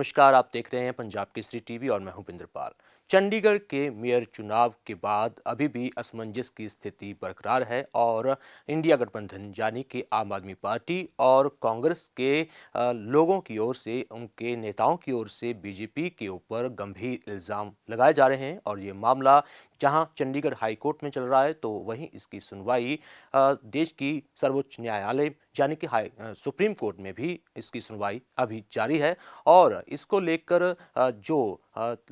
नमस्कार, आप देख रहे हैं पंजाब केसरी टीवी और मैं हूं पिंदरपाल। चंडीगढ़ के मेयर चुनाव के बाद अभी भी असमंजस की स्थिति बरकरार है और इंडिया गठबंधन यानी कि आम आदमी पार्टी और कांग्रेस के लोगों की ओर से, उनके नेताओं की ओर से बीजेपी के ऊपर गंभीर इल्ज़ाम लगाए जा रहे हैं। और ये मामला जहां चंडीगढ़ हाई कोर्ट में चल रहा है, तो वहीं इसकी सुनवाई देश की सर्वोच्च न्यायालय यानी कि सुप्रीम कोर्ट में भी इसकी सुनवाई अभी जारी है। और इसको लेकर जो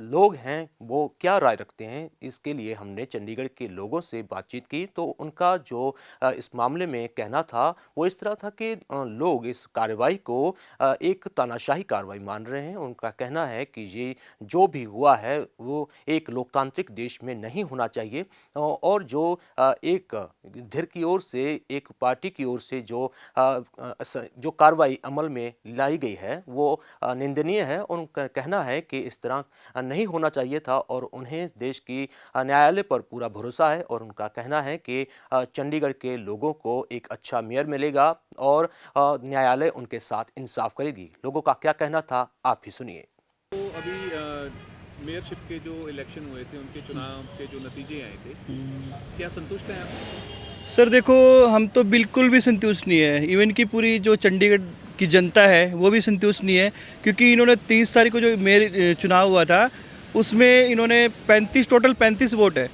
लोग हैं वो क्या राय रखते हैं, इसके लिए हमने चंडीगढ़ के लोगों से बातचीत की। तो उनका जो इस मामले में कहना था वो इस तरह था कि लोग इस कार्रवाई को एक तानाशाही कार्रवाई मान रहे हैं। उनका कहना है कि ये जो भी हुआ है वो एक लोकतांत्रिक देश में नहीं होना चाहिए और जो एक धਿਰ की ओर से, एक पार्टी की ओर से जो कार्रवाई अमल में लाई गई है वो निंदनीय है। उनका कहना है कि इस तरह नहीं होना चाहिए था और उन्हें देश की न्यायालय पर पूरा भरोसा है। और उनका कहना है कि चंडीगढ़ के लोगों को एक अच्छा मेयर मिलेगा और न्यायालय उनके साथ इंसाफ करेगी। लोगों का क्या कहना था, आप ही सुनिए। तो अभी मेयरशिप के जो इलेक्शन हुए थे, उनके चुनाव के जो नतीजे आए थे, क्या संतुष्ट हैं आप? सर देखो, हम तो बिल्कुल भी संतुष्ट नहीं है। इवन की पूरी जो चंडीगढ़ की जनता है वो भी संतुष्ट नहीं है, क्योंकि इन्होंने 30 तारीख को जो मेयर चुनाव हुआ था उसमें इन्होंने टोटल 35 वोट है।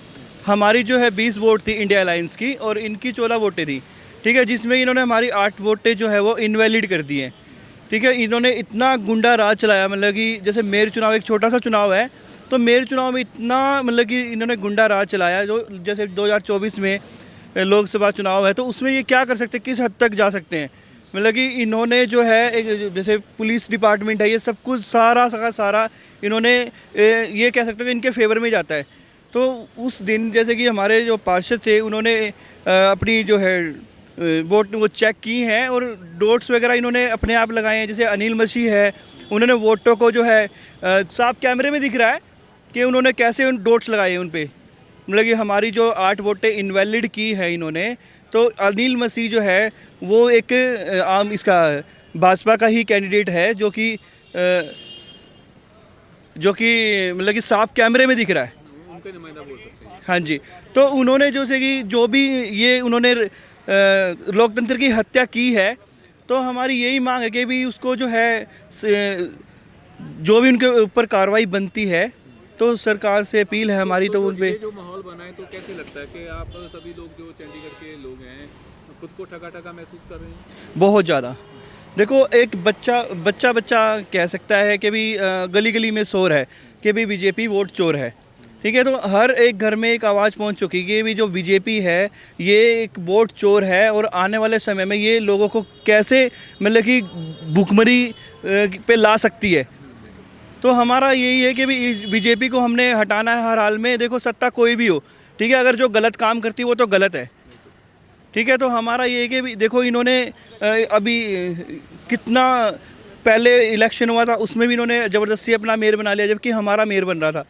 हमारी जो है 20 वोट थी इंडिया अलायंस की और इनकी 14 वोटें थी, ठीक है, जिसमें इन्होंने हमारी 8 वोटें जो है वो इनवैलिड कर दी हैं, ठीक है। इन्होंने इतना गुंडा राज चलाया, मतलब कि जैसे मेयर चुनाव एक छोटा सा चुनाव है, तो मेयर चुनाव में इतना मतलब कि इन्होंने गुंडा राज चलाया। जो जैसे 2024 में लोकसभा चुनाव है तो उसमें ये क्या कर सकते हैं, किस हद तक जा सकते हैं। मतलब कि इन्होंने जो है एक जैसे पुलिस डिपार्टमेंट है, ये सब कुछ सारा इन्होंने ये कह सकते हैं कि इनके फेवर में जाता है। तो उस दिन जैसे कि हमारे जो पार्षद थे उन्होंने अपनी जो है वोट वो चेक की हैं और डॉट्स वगैरह इन्होंने अपने आप लगाए हैं। जैसे अनिल मसीह है, उन्होंने वोटों को जो है साफ कैमरे में दिख रहा है कि उन्होंने कैसे उन डॉट्स लगाए हैं उन पे। मतलब कि हमारी जो 8 वोटें इनवैलिड की है इन्होंने, तो अनिल मसीह जो है वो एक आम इसका भाजपा का ही कैंडिडेट है जो कि मतलब कि साफ कैमरे में दिख रहा है। उनके नुमाइंदा बोल सकते हैं। हाँ जी, तो उन्होंने जैसे कि जो भी ये उन्होंने लोकतंत्र की हत्या की है, तो हमारी यही मांग है कि भी उसको जो है जो भी उनके ऊपर कार्रवाई बनती है, तो सरकार से अपील है हमारी। तो उन पे जो माहौल बना है, तो कैसे लगता है कि आप सभी लोग जो चंडीगढ़ के लोग हैं खुद को ठगा महसूस कर रहे हैं? बहुत ज़्यादा। देखो, एक बच्चा कह सकता है कि भी गली गली में शोर है कि भी बीजेपी वोट चोर है, ठीक है। तो हर एक घर में एक आवाज़ पहुंच चुकी है कि भी जो बीजेपी है ये एक वोट चोर है और आने वाले समय में ये लोगों को कैसे मतलब कि भुखमरी पे ला सकती है। तो हमारा यही है कि भी बीजेपी को हमने हटाना है हर हाल में। देखो, सत्ता कोई भी हो, ठीक है, अगर जो गलत काम करती है वो तो गलत है, ठीक है। तो हमारा ये है कि भी देखो, इन्होंने अभी कितना पहले इलेक्शन हुआ था उसमें भी इन्होंने ज़बरदस्ती अपना मेयर बना लिया, जबकि हमारा मेयर बन रहा था।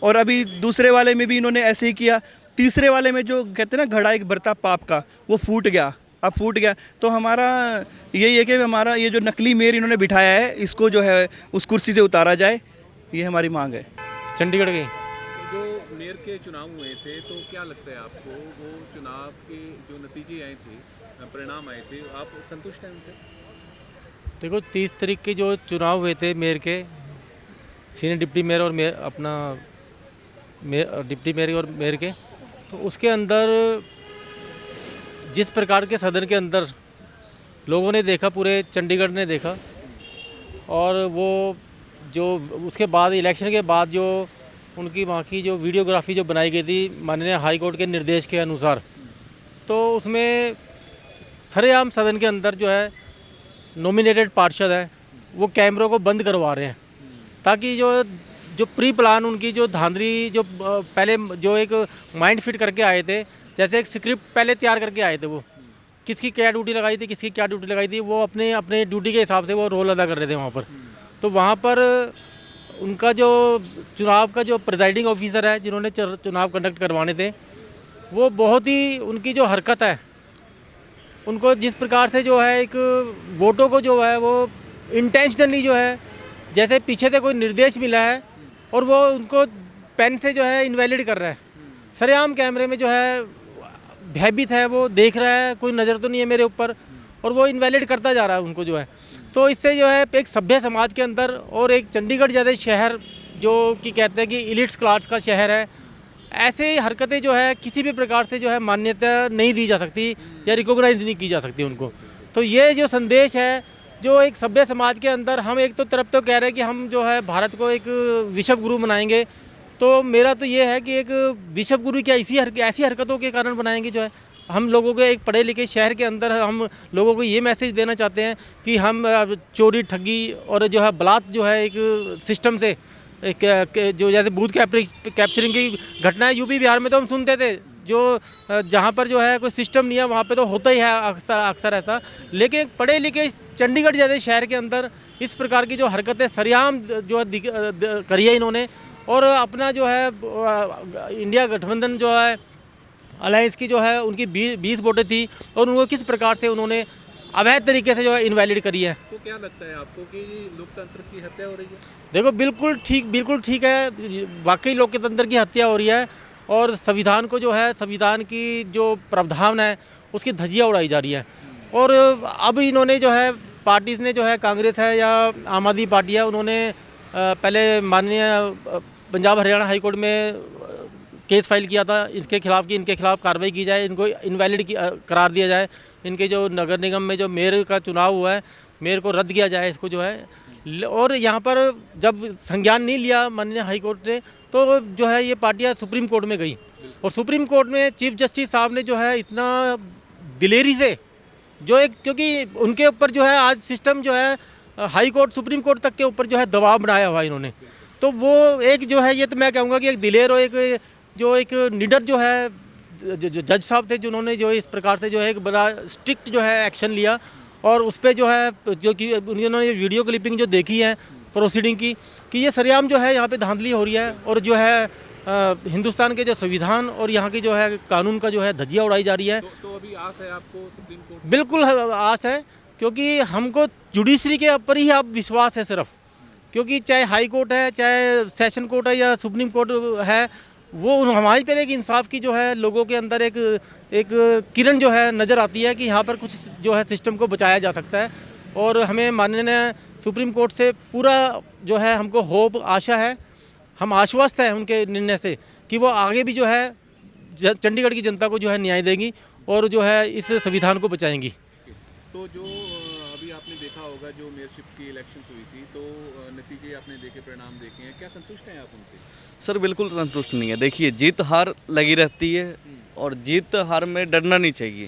और अभी दूसरे वाले में भी इन्होंने ऐसे ही किया। तीसरे वाले में जो कहते हैं ना घड़ा एक बरता पाप का, वो फूट गया। तो हमारा यही है कि हमारा ये जो नकली मेयर इन्होंने बिठाया है इसको जो है उस कुर्सी से उतारा जाए, ये हमारी मांग है। चंडीगढ़ की जो मेयर के चुनाव हुए थे, तो क्या लगता है आपको वो चुनाव के जो नतीजे आए थे, परिणाम आए थे, आप संतुष्ट हैं उनसे? देखो, 30 तारीख के जो चुनाव हुए थे मेयर के, सीनियर डिप्टी मेयर और मेयर अपना डिप्टी मेयर और मेयर के, तो उसके अंदर जिस प्रकार के सदन के अंदर लोगों ने देखा, पूरे चंडीगढ़ ने देखा, और वो जो उसके बाद इलेक्शन के बाद जो उनकी वहाँ की जो वीडियोग्राफी जो बनाई गई थी माननीय हाई कोर्ट के निर्देश के अनुसार, तो उसमें सरेआम सदन के अंदर जो है नॉमिनेटेड पार्षद है वो कैमरों को बंद करवा रहे हैं, ताकि जो प्री प्लान उनकी जो धांधली जो पहले जो एक माइंड फिट करके आए थे, जैसे एक स्क्रिप्ट पहले तैयार करके आए थे, वो किसकी क्या ड्यूटी लगाई थी, किसकी क्या ड्यूटी लगाई थी, वो अपने ड्यूटी के हिसाब से वो रोल अदा कर रहे थे वहाँ पर। तो वहाँ पर उनका जो चुनाव का जो प्रिजाइडिंग ऑफिसर है जिन्होंने चुनाव कंडक्ट करवाने थे, वो बहुत ही उनकी जो हरकत है, उनको जिस प्रकार से जो है एक वोटों को जो है वो इंटेंशनली जो है जैसे पीछे से कोई निर्देश मिला है और वो उनको पेन से जो है इनवैलिड कर रहा है। सरेआम कैमरे में जो है भयभीत है, वो देख रहा है, कोई नज़र तो नहीं है मेरे ऊपर, और वो इनवैलिड करता जा रहा है उनको जो है। तो इससे जो है एक सभ्य समाज के अंदर और एक चंडीगढ़ जैसे शहर जो कि कहते हैं कि इलिट्स क्लास का शहर है, ऐसे हरकतें जो है किसी भी प्रकार से जो है मान्यता नहीं दी जा सकती या रिकॉग्नाइज नहीं की जा सकती उनको। तो ये जो संदेश है जो एक सभ्य समाज के अंदर, हम एक तो तरफ तो कह रहे हैं कि हम जो है भारत को एक विश्व गुरु बनाएंगे, तो मेरा तो ये है कि एक विश्व गुरु क्या ऐसी हरकतों के कारण बनाएंगे जो है। हम लोगों के एक पढ़े लिखे शहर के अंदर हम लोगों को ये मैसेज देना चाहते हैं कि हम चोरी ठगी और जो है बलात् जो है एक सिस्टम से जो जैसे बूथ कैप्चरिंग की घटनाएं यूपी बिहार में तो हम सुनते थे, जो जहाँ पर जो है कोई सिस्टम नहीं है वहाँ पे तो होता ही है अक्सर ऐसा। लेकिन पढ़े लिखे चंडीगढ़ जैसे शहर के अंदर इस प्रकार की जो हरकतें सरेआम जो है करी है इन्होंने, और अपना जो है इंडिया गठबंधन जो है अलायंस की जो है उनकी 20 वोटें थी और उनको किस प्रकार से उन्होंने अवैध तरीके से जो है इनवैलिड करी है। तो क्या लगता है आपको कि लोकतंत्र की हत्या हो रही है? देखो बिल्कुल ठीक है, वाकई लोकतंत्र की हत्या हो रही है और संविधान को जो है, संविधान की जो प्रावधान है उसकी धज्जियाँ उड़ाई जा रही है। और अब इन्होंने जो है पार्टीज़ ने जो है, कांग्रेस है या आम आदमी पार्टी है, उन्होंने पहले माननीय पंजाब हरियाणा हाई कोर्ट में केस फाइल किया था इसके खिलाफ कि इनके खिलाफ कार्रवाई की जाए, इनको इनवैलिड करार दिया जाए, इनके जो नगर निगम में जो मेयर का चुनाव हुआ है मेयर को रद्द किया जाए इसको जो है। और यहाँ पर जब संज्ञान नहीं लिया माननीय हाई कोर्ट ने, तो जो है ये पार्टियाँ सुप्रीम कोर्ट में गई और सुप्रीम कोर्ट में चीफ जस्टिस साहब ने जो है इतना दिलेरी से जो एक, क्योंकि उनके ऊपर जो है आज सिस्टम जो है हाई कोर्ट सुप्रीम कोर्ट तक के ऊपर जो है दबाव बनाया हुआ इन्होंने, तो वो एक जो है, ये तो मैं कहूँगा कि एक दिलेर और एक जो एक निडर जो है जो जज साहब थे, जिन्होंने जो इस प्रकार से जो है एक बड़ा स्ट्रिक्ट जो है एक्शन लिया। और उस पर जो है जो कि उन्होंने वीडियो क्लिपिंग जो देखी है प्रोसीडिंग की, कि ये सरेआम जो है यहाँ पे धांधली हो रही है और जो है हिंदुस्तान के जो संविधान और यहाँ की जो है कानून का जो है धज्जियाँ उड़ाई जा रही है। तो अभी आस है आपको सुप्रीम कोर्ट? बिल्कुल आस है, क्योंकि हमको जुडिशरी के ऊपर ही अब विश्वास है सिर्फ, क्योंकि चाहे हाई कोर्ट है, चाहे सेशन कोर्ट है या सुप्रीम कोर्ट है, वो हमारी पर एक इंसाफ की जो है लोगों के अंदर एक किरण जो है नज़र आती है कि यहाँ पर कुछ जो है सिस्टम को बचाया जा सकता है। और हमें माननीय सुप्रीम कोर्ट से पूरा जो है हमको होप, आशा है, हम आश्वस्त हैं उनके निर्णय से कि वो आगे भी जो है चंडीगढ़ की जनता को जो है न्याय देंगी और जो है इस संविधान को बचाएंगी। तो जो अभी आपने देखा होगा जो मेयरशिप की इलेक्शंस हुई थी, तो नतीजे आपने देखे, परिणाम देखे हैं, क्या संतुष्ट हैं आप उनसे? सर बिल्कुल संतुष्ट नहीं है। देखिए, जीत हार लगी रहती है और जीत हार में डरना नहीं चाहिए,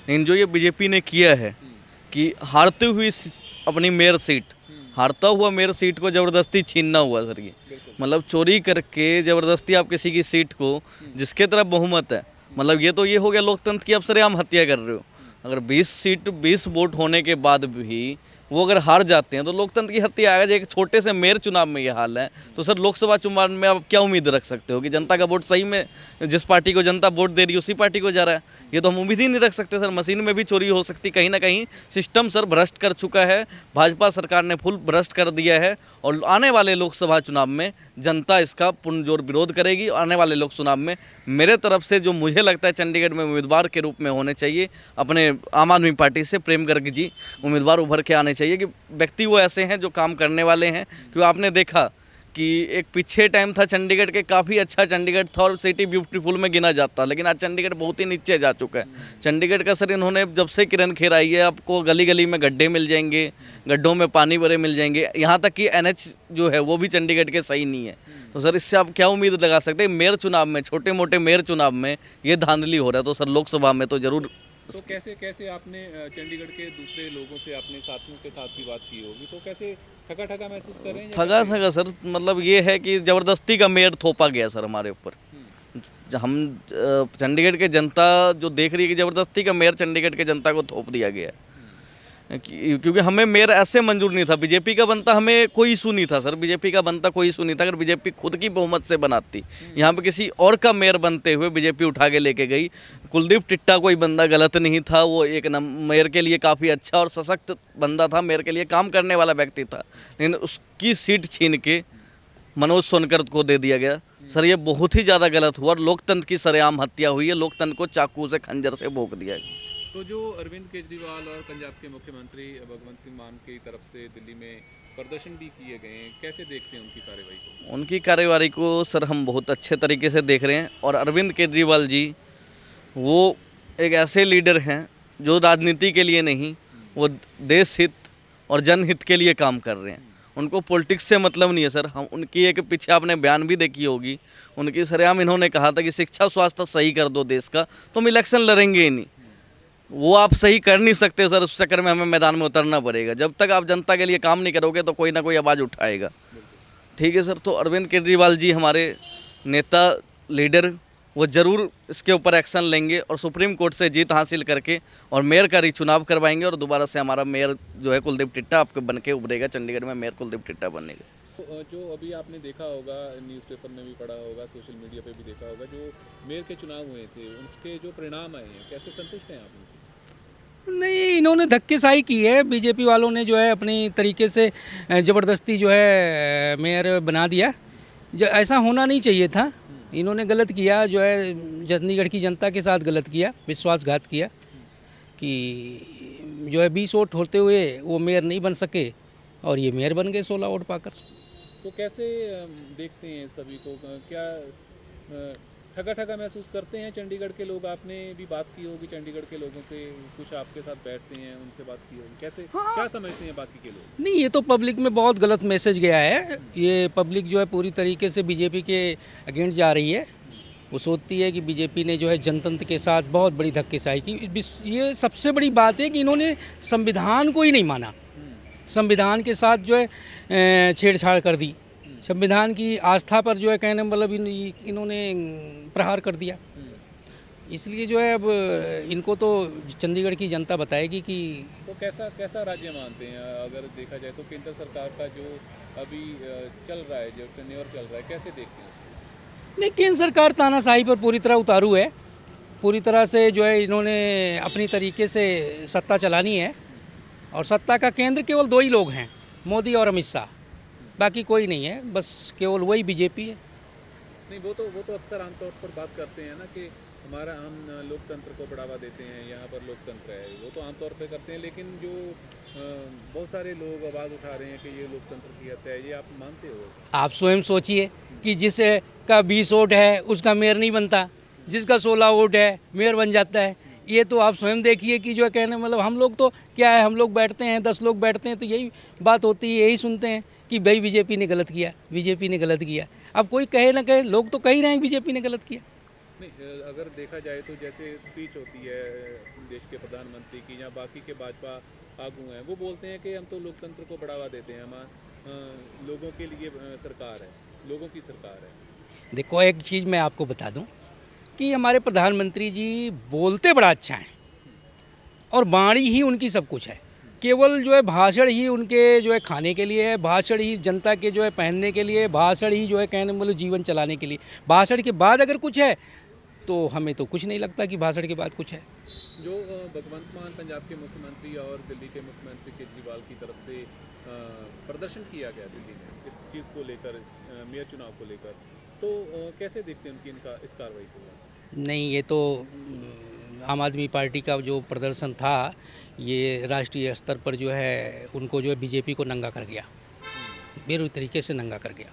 लेकिन जो ये बीजेपी ने किया है कि हारते हुए अपनी मेयर सीट, हारता हुआ मेयर सीट को ज़बरदस्ती छीनना हुआ सर, ये मतलब चोरी करके ज़बरदस्ती आप किसी की सीट को, जिसके तरफ बहुमत है, मतलब ये तो ये हो गया लोकतंत्र की अब सरेआम हत्या कर रहे हो। अगर 20 वोट होने के बाद भी वो अगर हार जाते हैं तो लोकतंत्र की हत्या आएगा। एक छोटे से मेयर चुनाव में ये हाल है, तो सर लोकसभा चुनाव में आप क्या उम्मीद रख सकते हो कि जनता का वोट सही में जिस पार्टी को जनता वोट दे रही है उसी पार्टी को जा रहा है? ये तो हम उम्मीद ही नहीं रख सकते सर। मशीन में भी चोरी हो सकती, कहीं ना कहीं सिस्टम सर भ्रष्ट कर चुका है, भाजपा सरकार ने फुल भ्रष्ट कर दिया है। और आने वाले लोकसभा चुनाव में जनता इसका पुरजोर विरोध करेगी। आने वाले लोक चुनाव में मेरे तरफ से जो मुझे लगता है चंडीगढ़ में उम्मीदवार के रूप में होने चाहिए, अपने आम आदमी पार्टी से प्रेम गर्ग जी उम्मीदवार उभर के आने चाहिए कि व्यक्ति वो ऐसे हैं जो काम करने वाले हैं। क्योंकि आपने देखा कि एक पीछे टाइम था चंडीगढ़ के, काफ़ी अच्छा चंडीगढ़ था और सिटी ब्यूटीफुल में गिना जाता, लेकिन आज चंडीगढ़ बहुत ही नीचे जा चुका है। चंडीगढ़ का सर इन्होंने जब से किरण खेर आई है, आपको गली गली में गड्ढे मिल जाएंगे, गड्ढों में पानी भरे मिल जाएंगे, यहाँ तक कि NH जो है वो भी चंडीगढ़ के सही नहीं है। तो सर इससे आप क्या उम्मीद लगा सकते हैं? मेयर चुनाव में, छोटे मोटे मेयर चुनाव में ये धांधली हो रहा है, तो सर लोकसभा में तो जरूर। तो कैसे आपने चंडीगढ़ के दूसरे लोगों से, अपने साथियों के साथ भी बात की होगी, तो कैसे ठगा महसूस कर रहे हैं? ठगा सर, मतलब ये है कि ज़बरदस्ती का मेयर थोपा गया सर हमारे ऊपर। हम चंडीगढ़ के जनता जो देख रही है कि ज़बरदस्ती का मेयर चंडीगढ़ के जनता को थोप दिया गया है। क्योंकि हमें मेयर ऐसे मंजूर नहीं था, बीजेपी का बनता हमें कोई इशू नहीं था सर, बीजेपी का बनता कोई इशू नहीं था अगर बीजेपी खुद की बहुमत से बनाती। यहाँ पे किसी और का मेयर बनते हुए बीजेपी उठा के लेके गई। कुलदीप टिट्टा कोई बंदा गलत नहीं था, वो एक मेयर के लिए काफ़ी अच्छा और सशक्त बंदा था, मेयर के लिए काम करने वाला व्यक्ति था, लेकिन उसकी सीट छीन के मनोज सोनकर को दे दिया गया। सर ये बहुत ही ज़्यादा गलत हुआ और लोकतंत्र की सरेआम हत्या हुई है, लोकतंत्र को चाकू से खंजर से भोंक दिया है। तो जो अरविंद केजरीवाल और पंजाब के मुख्यमंत्री भगवंत सिंह मान की तरफ से दिल्ली में प्रदर्शन भी किए गए हैं, कैसे देखते हैं उनकी कार्रवाई को? उनकी कार्रवाई को सर हम बहुत अच्छे तरीके से देख रहे हैं और अरविंद केजरीवाल जी वो एक ऐसे लीडर हैं जो राजनीति के लिए नहीं, वो देश हित और जनहित के लिए काम कर रहे हैं। उनको पॉलिटिक्स से मतलब नहीं है सर। हम उनकी एक पीछे आपने बयान भी देखी होगी, उनकी सरेआम इन्होंने कहा था कि शिक्षा स्वास्थ्य सही कर दो देश का तो हम इलेक्शन लड़ेंगे ही नहीं। वो आप सही कर नहीं सकते सर, उस चक्कर में हमें मैदान में उतरना पड़ेगा। जब तक आप जनता के लिए काम नहीं करोगे तो कोई ना कोई आवाज़ उठाएगा। ठीक है सर, तो अरविंद केजरीवाल जी हमारे नेता लीडर, वो ज़रूर इसके ऊपर एक्शन लेंगे और सुप्रीम कोर्ट से जीत हासिल करके और मेयर का चुनाव करवाएंगे और दोबारा से हमारा मेयर जो है कुलदीप टिट्टा आपके बन के उभरेगा। चंडीगढ़ में मेयर कुलदीप टिट्टा बनेगा। तो जो अभी आपने देखा होगा, न्यूज़पेपर में भी पढ़ा होगा, सोशल मीडिया पे भी देखा होगा, जो मेयर के चुनाव हुए थे उसके जो परिणाम आए हैं, कैसे संतुष्ट हैं आप उनसे? नहीं, इन्होंने धक्केशाही की है। बीजेपी वालों ने जो है अपनी तरीके से ज़बरदस्ती जो है मेयर बना दिया। ऐसा होना नहीं चाहिए था। इन्होंने गलत किया, जो है चंडीगढ़ की जनता के साथ गलत किया, विश्वासघात किया कि जो है 20 वोट होते हुए वो मेयर नहीं बन सके और ये मेयर बन गए 16 वोट पाकर। तो कैसे देखते हैं सभी को? क्या ठगा ठगा महसूस करते हैं चंडीगढ़ के लोग? आपने भी बात की होगी चंडीगढ़ के लोगों से, कुछ आपके साथ बैठते हैं, उनसे बात की होगी, कैसे क्या समझते हैं बाकी के लोग? नहीं, ये तो पब्लिक में बहुत गलत मैसेज गया है। ये पब्लिक जो है पूरी तरीके से बीजेपी के अगेंस्ट जा रही है। वो सोचती है कि बीजेपी ने जो है जनतंत्र के साथ बहुत बड़ी धक्केशाही की। ये सबसे बड़ी बात है कि इन्होंने संविधान को ही नहीं माना, संविधान के साथ जो है छेड़छाड़ कर दी, संविधान की आस्था पर जो है कहने मतलब इन्होंने प्रहार कर दिया। इसलिए जो है अब इनको तो चंडीगढ़ की जनता बताएगी कि तो कैसा राज्य मानते हैं? अगर देखा जाए तो केंद्र सरकार का जो अभी चल रहा है, जो टेन्योर चल रहा है, कैसे देखते हैं उसको? नहीं, केंद्र सरकार तानाशाही पर पूरी तरह उतारू है। पूरी तरह से जो है इन्होंने अपनी तरीके से सत्ता चलानी है और सत्ता का केंद्र केवल 2 ही लोग हैं, मोदी और अमित शाह, बाकी कोई नहीं है, बस केवल वही बीजेपी है। नहीं, वो तो अक्सर आमतौर पर बात करते हैं ना कि हम लोकतंत्र को बढ़ावा देते हैं, यहाँ पर लोकतंत्र है, वो तो आमतौर पे करते हैं, लेकिन जो बहुत सारे लोग आवाज़ उठा रहे हैं कि ये लोकतंत्र की हत्या है, ये आप मानते हो? आप स्वयं सोचिए कि जिसका 20 वोट है उसका मेयर नहीं बनता, जिसका 16 वोट है मेयर बन जाता है। ये तो आप स्वयं देखिए कि जो है कहने मतलब हम लोग तो क्या है, हम लोग बैठते हैं, 10 लोग बैठते हैं तो यही बात होती है, यही सुनते हैं कि भाई बीजेपी ने गलत किया, बीजेपी ने गलत किया। अब कोई कहे ना कहे, लोग तो कह ही रहे हैं कि बीजेपी ने गलत किया। नहीं, अगर देखा जाए तो जैसे स्पीच होती है देश के प्रधानमंत्री की या बाकी के भाजपा आगू हैं, वो बोलते हैं कि हम तो लोकतंत्र को बढ़ावा देते हैं, हम लोगों के लिए सरकार है, लोगों की सरकार है। देखो, एक चीज़ मैं आपको बता दूं कि हमारे प्रधानमंत्री जी बोलते बड़ा अच्छा हैं और वाणी ही उनकी सब कुछ है। केवल जो है भाषण ही उनके जो है खाने के लिए है, भाषण ही जनता के जो है पहनने के लिए, भाषण ही जो है कहने मतलब जीवन चलाने के लिए। भाषण के बाद अगर कुछ है तो हमें तो कुछ नहीं लगता कि भाषण के बाद कुछ है। जो भगवंत मान पंजाब के मुख्यमंत्री और दिल्ली के मुख्यमंत्री केजरीवाल की तरफ से प्रदर्शन किया गया दिल्ली में इस चीज़ को लेकर, मेयर चुनाव को लेकर, तो कैसे देखते हैं उनकी इस कार्रवाई को? नहीं, ये तो आम आदमी पार्टी का जो प्रदर्शन था, ये राष्ट्रीय स्तर पर जो है उनको जो है बीजेपी को नंगा कर गया, बेरुखी तरीके से नंगा कर गया।